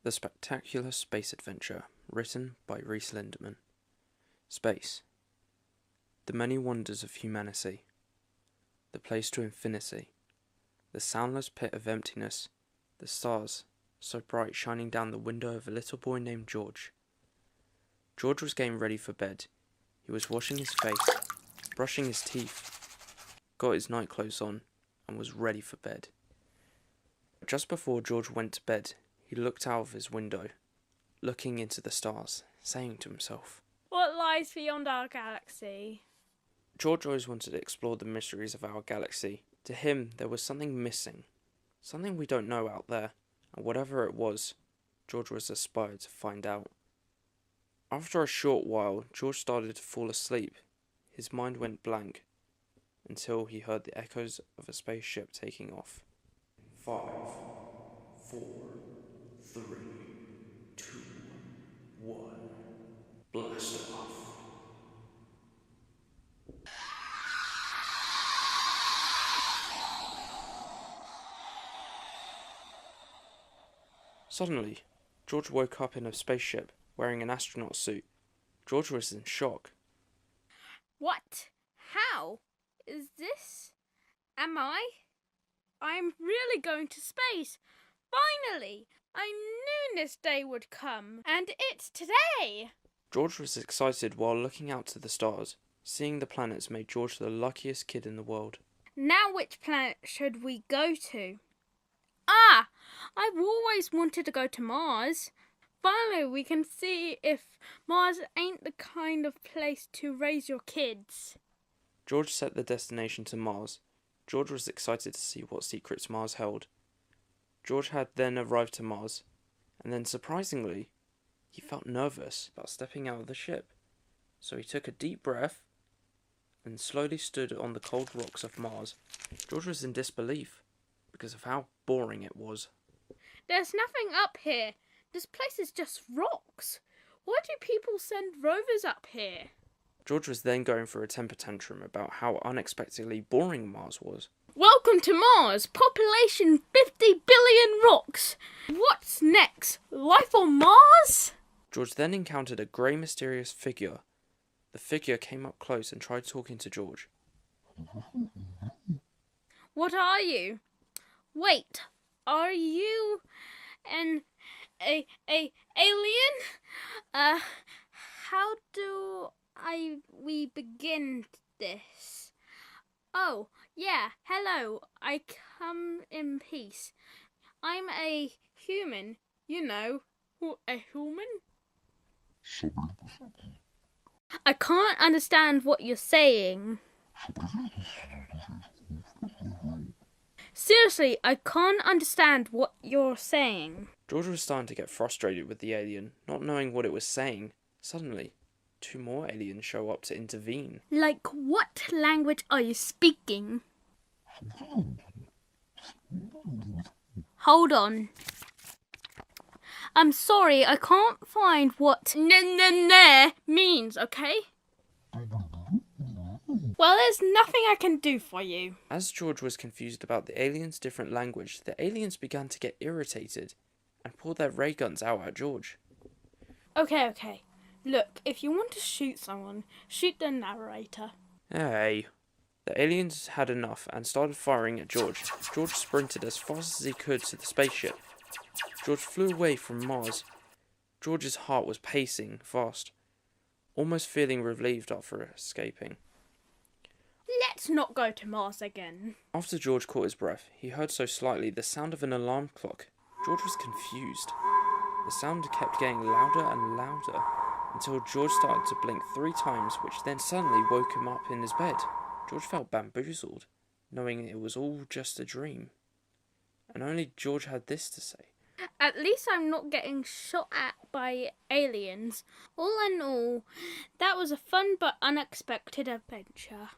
The Spectacular Space Adventure, written by Rhys Lindeman. Space. The many wonders of humanity. The place to infinity. The soundless pit of emptiness. The stars, so bright, shining down the window of a little boy named George. George was getting ready for bed. He was washing his face, brushing his teeth, got his night clothes on, and was ready for bed. Just before George went to bed, he looked out of his window, looking into the stars, saying to himself, "What lies beyond our galaxy?" George always wanted to explore the mysteries of our galaxy. To him, there was something missing, something we don't know out there, and whatever it was, George was aspired to find out. After a short while, George started to fall asleep. His mind went blank, until he heard the echoes of a spaceship taking off. 5, 4, 3, 2, 1, blast off. Suddenly, George woke up in a spaceship, wearing an astronaut suit. George was in shock. What? How? Is this? Am I? I'm really going to space. Finally! I knew this day would come, and it's today! George was excited while looking out to the stars. Seeing the planets made George the luckiest kid in the world. Now which planet should we go to? Ah! I've always wanted to go to Mars. Finally, we can see if Mars ain't the kind of place to raise your kids. George set the destination to Mars. George was excited to see what secrets Mars held. George had then arrived to Mars, and then surprisingly, he felt nervous about stepping out of the ship. So he took a deep breath and slowly stood on the cold rocks of Mars. George was in disbelief because of how boring it was. There's nothing up here. This place is just rocks. Why do people send rovers up here? George was then going for a temper tantrum about how unexpectedly boring Mars was. Welcome to Mars! Population 50 billion rocks! What's next? Life on Mars? George then encountered a grey mysterious figure. The figure came up close and tried talking to George. What are you? Wait, are you an alien? How do we begin this? Oh, yeah, hello, I come in peace. I'm a human, you know, a human? I can't understand what you're saying. Seriously, I can't understand what you're saying. George was starting to get frustrated with the alien, not knowing what it was saying. Suddenly, 2 more aliens show up to intervene. Like, what language are you speaking? Hold on. I'm sorry, I can't find what means, okay? Well, there's nothing I can do for you. As George was confused about the aliens' different language, the aliens began to get irritated and pulled their ray guns out at George. Okay. Look, if you want to shoot someone, shoot the narrator. Hey. The aliens had enough and started firing at George. George sprinted as fast as he could to the spaceship. George flew away from Mars. George's heart was pacing fast, almost feeling relieved after escaping. Let's not go to Mars again. After George caught his breath, he heard so slightly the sound of an alarm clock. George was confused. The sound kept getting louder and louder, until George started to blink 3 times, which then suddenly woke him up in his bed. George felt bamboozled, knowing it was all just a dream. And only George had this to say. At least I'm not getting shot at by aliens. All in all, that was a fun but unexpected adventure.